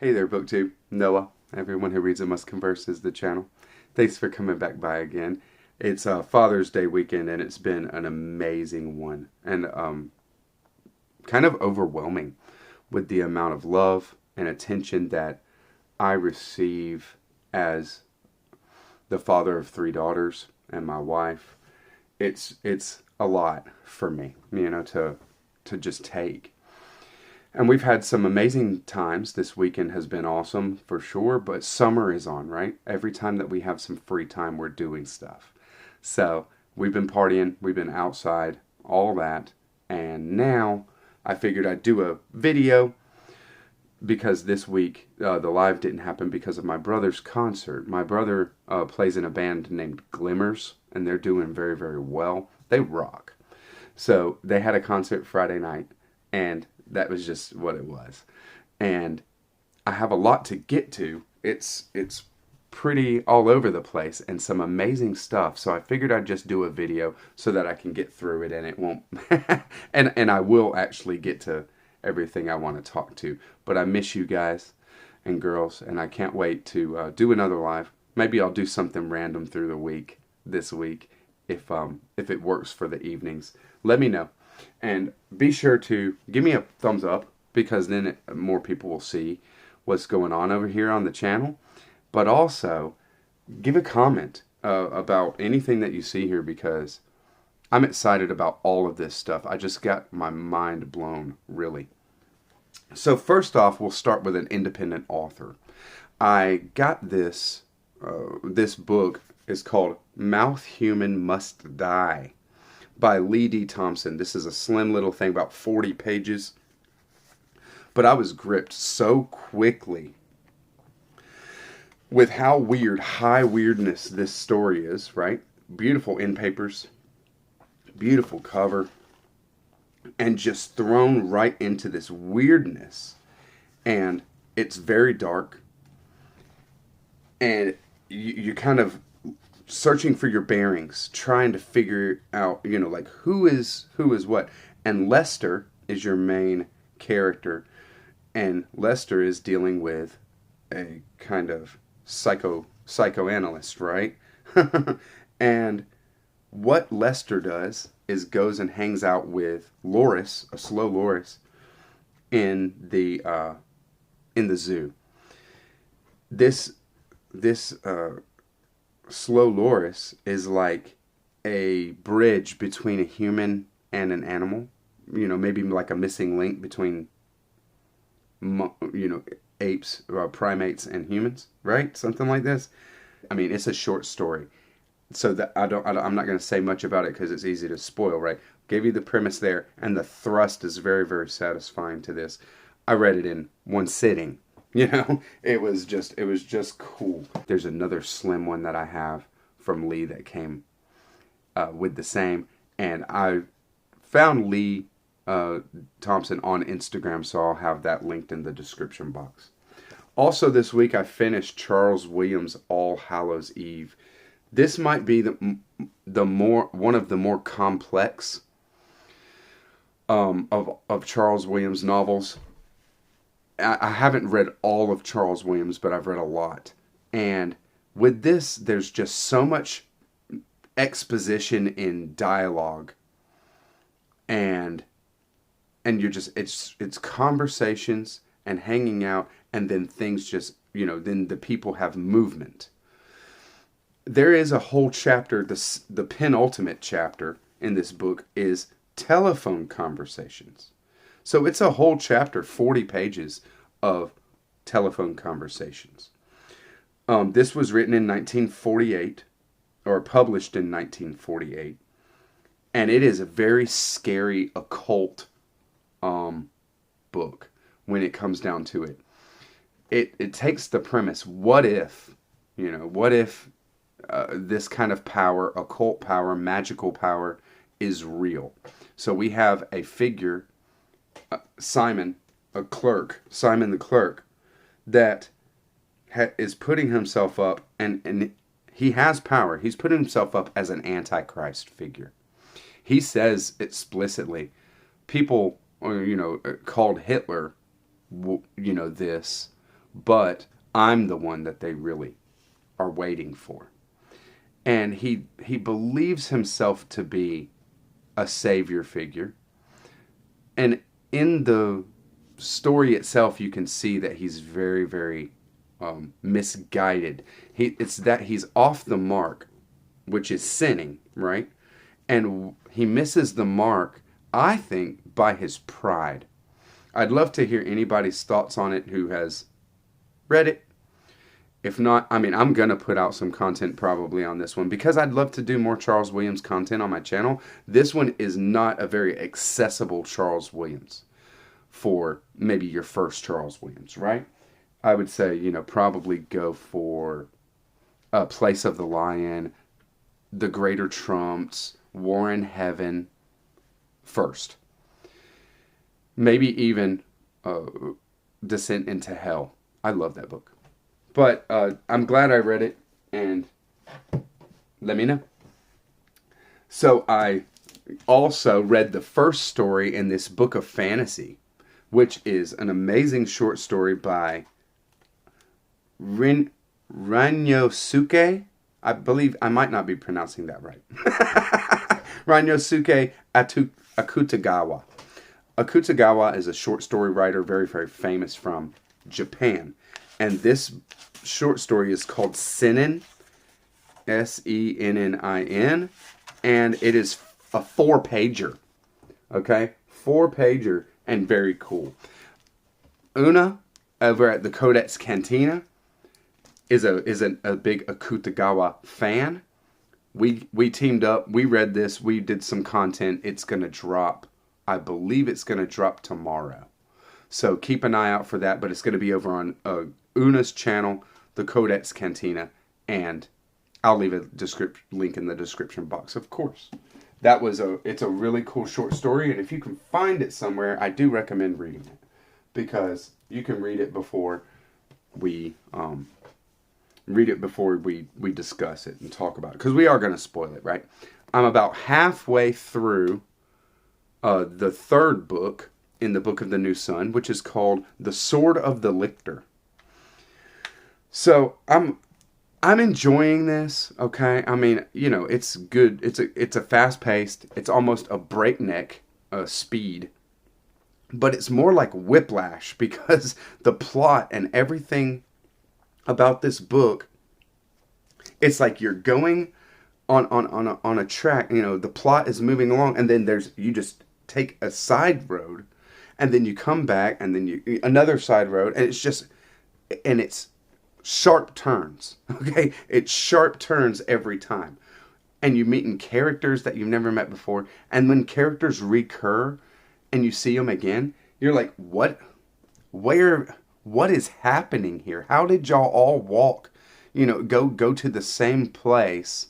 Hey there, BookTube. Noah. Everyone who reads it must converse is the channel. Thanks for coming back by again. It's Father's Day weekend, and it's been an amazing one, and kind of overwhelming with the amount of love and attention that I receive as the father of three daughters and my wife. It's a lot for me, to just take. And we've had some amazing times. This weekend has been awesome for sure, but summer is on, right? Every time that we have some free time, we're doing stuff. So we've been partying, we've been outside, all that. And now I figured I'd do a video because this week the live didn't happen because of my brother's concert. My brother plays in a band named Glimmers, and they're doing very, very well. They rock. So they had a concert Friday night, and that was just what it was. And I have a lot to get to. It's pretty all over the place and some amazing stuff. So I figured I'd just do a video so that I can get through it and it won't and I will actually get to everything I want to talk to. But I miss you guys and girls, and I can't wait to do another live. Maybe I'll do something random through the week this week if it works for the evenings. Let me know. And be sure to give me a thumbs up, because then more people will see what's going on over here on the channel. But also, give a comment about anything that you see here, because I'm excited about all of this stuff. I just got my mind blown, really. So first off, we'll start with an independent author. I got this, this book is called Mouth Human Must Die by Lee D. Thompson. This is a slim little thing, about 40 pages. But I was gripped so quickly with how weird, high weirdness this story is, right? Beautiful end papers, beautiful cover, and just thrown right into this weirdness. And it's very dark. And you kind of searching for your bearings, trying to figure out, like who is what. And Lester is your main character, and Lester is dealing with a kind of psychoanalyst, right? And what Lester does is goes and hangs out with Loris, a slow Loris, in the zoo. This slow Loris is like a bridge between a human and an animal. Maybe like a missing link between, apes, primates, and humans, right? Something like this. I mean, it's a short story, so that I'm not going to say much about it because it's easy to spoil, right? Gave you the premise there, and the thrust is very, very satisfying to this. I read it in one sitting. It was just cool. There's another slim one that I have from Lee that came with the same, and I found Lee Thompson on Instagram, so I'll have that linked in the description box. Also this week I finished Charles Williams' All Hallows Eve. This might be one of the more complex of Charles Williams novels. I haven't read all of Charles Williams, but I've read a lot. And with this, there's just so much exposition in dialogue. And you're just, it's conversations and hanging out, and then things just, then the people have movement. There is a whole chapter, the penultimate chapter in this book is telephone conversations. So it's a whole chapter, 40 pages of telephone conversations. This was written in 1948, or published in 1948. And it is a very scary, occult book when it comes down to it. It takes the premise, what if this kind of power, occult power, magical power, is real? So we have a figure, Simon the clerk, that is putting himself up, and he has power. He's putting himself up as an antichrist figure. He says explicitly, people, called Hitler, this but I'm the one that they really are waiting for. And he believes himself to be a savior figure. And in the story itself, you can see that he's very, very misguided. It's that he's off the mark, which is sinning, right? And he misses the mark, I think, by his pride. I'd love to hear anybody's thoughts on it who has read it. If not, I mean, I'm going to put out some content probably on this one because I'd love to do more Charles Williams content on my channel. This one is not a very accessible Charles Williams for maybe your first Charles Williams, right? I would say, probably go for Place of the Lion, The Greater Trumps, War in Heaven first. Maybe even Descent into Hell. I love that book. But I'm glad I read it, and let me know. So I also read the first story in this book of fantasy, which is an amazing short story by Ryunosuke. I believe I might not be pronouncing that right. Ryunosuke Akutagawa. Akutagawa is a short story writer, very, very famous from Japan. And this short story is called Senin, Sennin, and it is a 4-pager. Okay? 4-pager and very cool. Una, over at the Codex Cantina, is a big Akutagawa fan. We teamed up, we read this, we did some content. It's going to drop, I believe it's going to drop tomorrow. So keep an eye out for that, but it's going to be over on Una's channel, the Codex Cantina, and I'll leave a link in the description box, of course. It's a really cool short story, and if you can find it somewhere, I do recommend reading it, because you can read it before we discuss it and talk about it, because we are going to spoil it, right? I'm about halfway through the third book in the Book of the New Sun, which is called The Sword of the Lictor. So I'm enjoying this, okay? I mean, it's good. It's a fast-paced, it's almost a breakneck speed, but it's more like whiplash, because the plot and everything about this book, it's like you're going on a track, the plot is moving along, and then you just take a side road, and then you come back, and then another side road, and it's sharp turns, okay? It's sharp turns every time. And you're meeting characters that you've never met before, and when characters recur, and you see them again, you're like, what is happening here? How did y'all all walk, go to the same place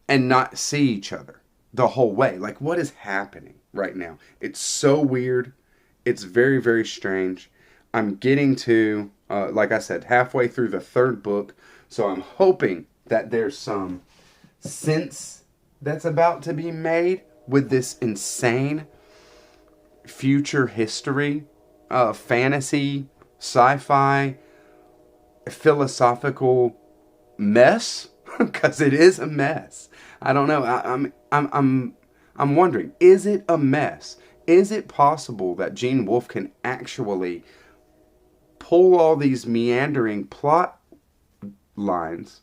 and not see each other the whole way? Like, what is happening right now? It's so weird. It's very, very strange. I'm getting to, like I said, halfway through the third book, so I'm hoping that there's some sense that's about to be made with this insane future history, fantasy, sci-fi, philosophical mess, because it is a mess. I don't know. I'm wondering, is it a mess? Is it possible that Gene Wolfe can actually pull all these meandering plot lines?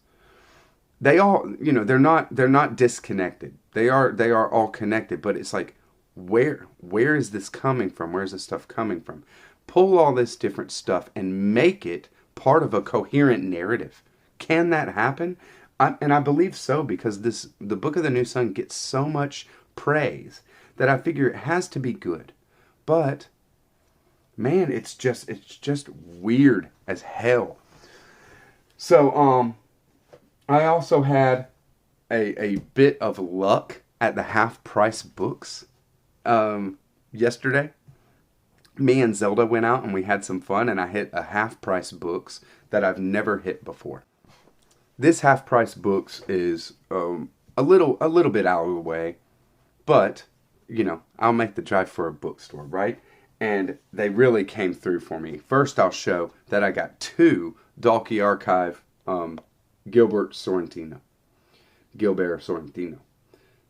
They all, they're not disconnected. They are all connected, but it's like, where is this coming from? Where's this stuff coming from? Pull all this different stuff and make it part of a coherent narrative. Can that happen? And I believe so, because the Book of the New Sun gets so much praise that I figure it has to be good. But man, it's just weird as hell. So I also had a bit of luck at the half price books yesterday. Me and Zelda went out and we had some fun, and I hit a half price books that I've never hit before. This half price books is a little bit out of the way, but I'll make the drive for a bookstore, right? And they really came through for me. First, I'll show that I got 2 Dalkey Archive Gilbert Sorrentino.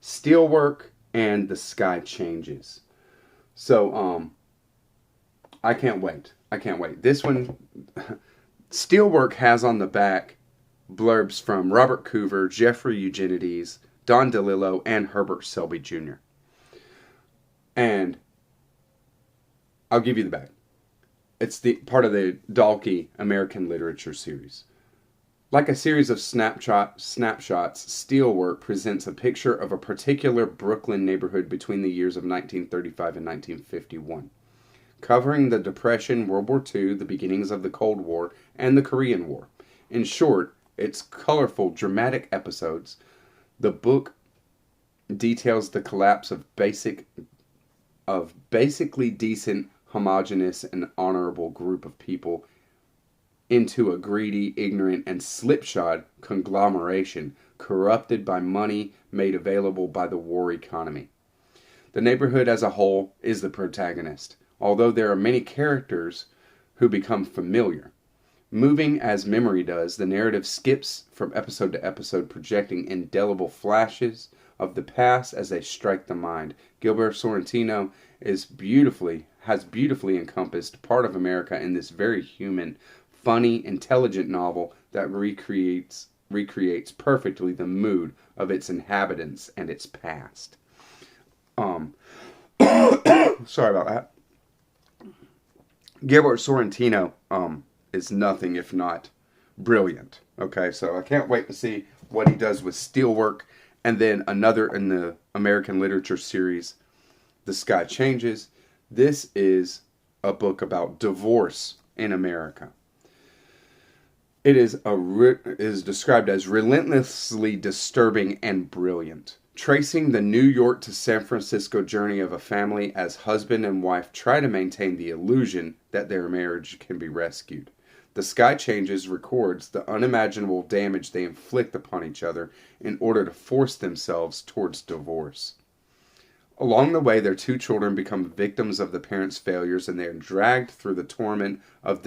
Steelwork and The Sky Changes. So, I can't wait. This one, Steelwork has on the back blurbs from Robert Coover, Jeffrey Eugenides, Don DeLillo, and Herbert Selby Jr. And I'll give you the back. It's the part of the Dalkey American Literature series. Like a series of snapshots, Steelwork presents a picture of a particular Brooklyn neighborhood between the years of 1935 and 1951, covering the Depression, World War II, the beginnings of the Cold War, and the Korean War. In short, it's colorful, dramatic episodes. The book details the collapse of basically decent, homogeneous, and honorable group of people into a greedy, ignorant, and slipshod conglomeration corrupted by money made available by the war economy. The neighborhood as a whole is the protagonist, although there are many characters who become familiar. Moving as memory does, the narrative skips from episode to episode, projecting indelible flashes of the past as they strike the mind. Gilbert Sorrentino has beautifully encompassed part of America in this very human, funny, intelligent novel that recreates perfectly the mood of its inhabitants and its past. Sorry about that. Gilbert Sorrentino is nothing if not brilliant. Okay, so I can't wait to see what he does with Steelwork, and then another in the American Literature series, The Sky Changes. This is a book about divorce in America. It is described as relentlessly disturbing and brilliant, tracing the New York to San Francisco journey of a family as husband and wife try to maintain the illusion that their marriage can be rescued. The Sky Changes records the unimaginable damage they inflict upon each other in order to force themselves towards divorce. Along the way, their 2 children become victims of the parents' failures, and they are dragged through the torment of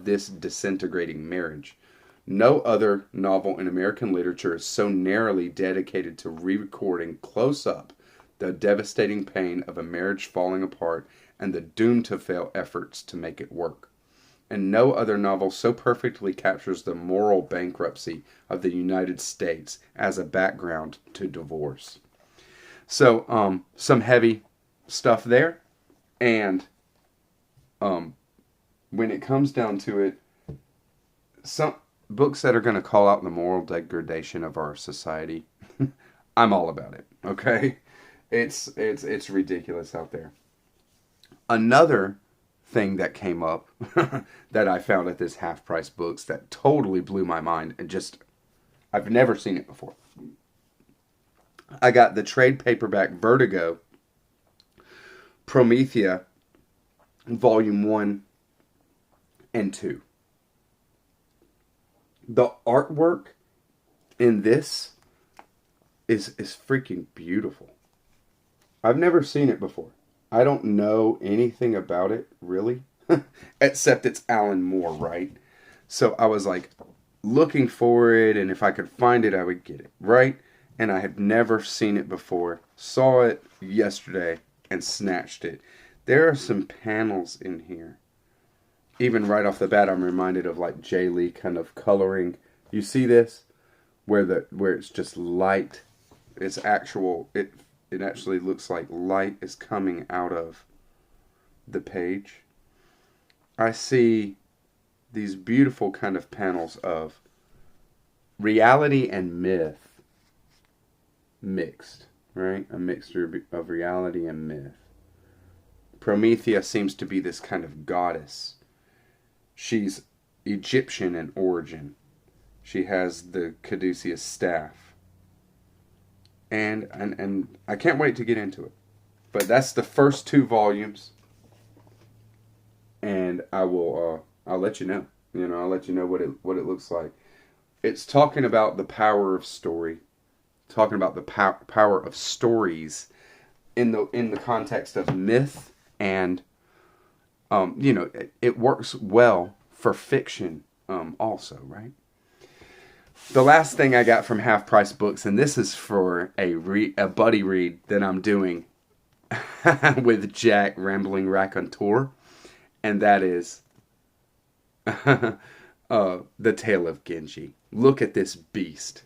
this disintegrating marriage. No other novel in American literature is so narrowly dedicated to re-recording close up the devastating pain of a marriage falling apart and the doomed-to-fail efforts to make it work. And no other novel so perfectly captures the moral bankruptcy of the United States as a background to divorce. So, some heavy stuff there, and when it comes down to it, some books that are going to call out the moral degradation of our society, I'm all about it. Okay, it's ridiculous out there. Another thing that came up that I found at this Half Price Books that totally blew my mind, and I've never seen it before. I got the trade paperback Vertigo, Promethea, Volume 1 and 2. The artwork in this is freaking beautiful. I've never seen it before. I don't know anything about it, really, except it's Alan Moore, right? So I was like looking for it, and if I could find it, I would get it, right? And I have never seen it before. Saw it yesterday and snatched it. There are some panels in here. Even right off the bat, I'm reminded of like Jay Lee kind of coloring. You see this? Where it's just light. It actually looks like light is coming out of the page. I see these beautiful kind of panels of reality and myth mixed, right? A mixture of reality and myth. Promethea seems to be this kind of goddess. She's Egyptian in origin. She has the caduceus staff. And I can't wait to get into it. But that's the first 2 volumes. And I'll let you know. I'll let you know what it looks like. It's talking about the power of story. Talking about the power of stories in the context of myth and it works well for fiction also, right? The last thing I got from Half Price Books, and this is for a buddy read that I'm doing with Jack Rambling Raconteur, and that is the Tale of Genji. Look at this beast.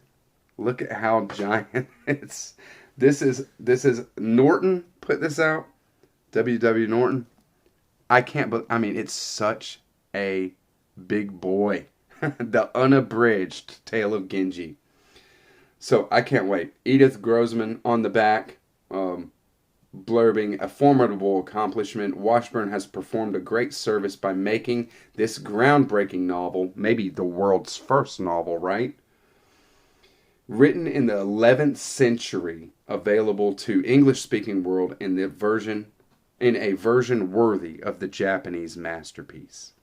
Look at how giant it's. This is Norton put this out. W. Norton. I mean, it's such a big boy. The unabridged Tale of Genji. So I can't wait. Edith Grossman on the back, blurbing, a formidable accomplishment. Washburn has performed a great service by making this groundbreaking novel, maybe the world's first novel, right? Written in the 11th century, available to English-speaking world in a version worthy of the Japanese masterpiece.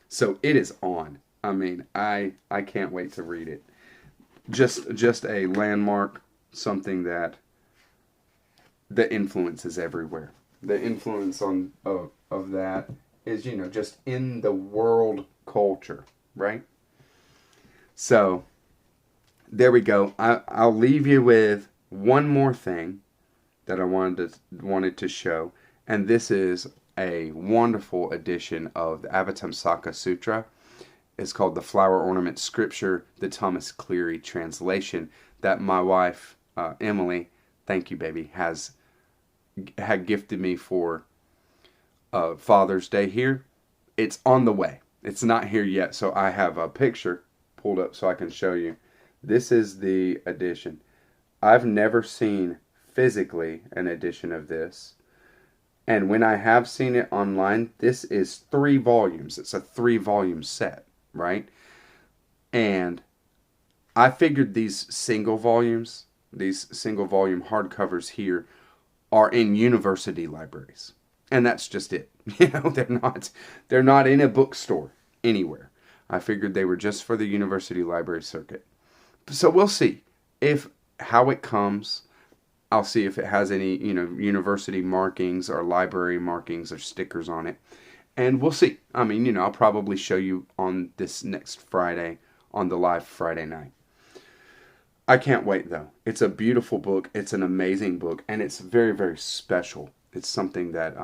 So it is on. I mean, I can't wait to read it. Just a landmark, something that the influence is everywhere. The influence of that is, just in the world culture, right? So there we go. I'll leave you with one more thing that I wanted to show, and this is a wonderful edition of the Avatamsaka Sutra. It's called the Flower Ornament Scripture, the Thomas Cleary translation that my wife, Emily, thank you, baby, had gifted me for Father's Day here. It's on the way. It's not here yet, so I have a picture pulled up so I can show you. This is the edition. I've never seen physically an edition of this. And when I have seen it online, this is 3 volumes. It's a 3-volume set, right? And I figured these single volume hardcovers here are in university libraries. And that's just it. They're not in a bookstore anywhere. I figured they were just for the university library circuit. So we'll see how it comes. I'll see if it has any, university markings or library markings or stickers on it. And we'll see. I mean, I'll probably show you on this next Friday, on the live Friday night. I can't wait, though. It's a beautiful book. It's an amazing book. And it's very, very special. It's something that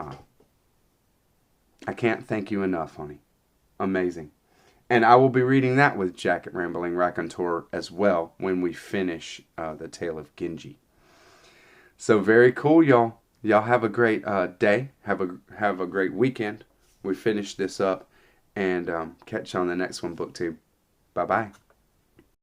I can't thank you enough, honey. Amazing. And I will be reading that with Jack at Rambling Raconteur as well when we finish the Tale of Genji. So very cool, y'all. Y'all have a great day. Have a great weekend. We finish this up and catch you on the next one, BookTube. Bye-bye.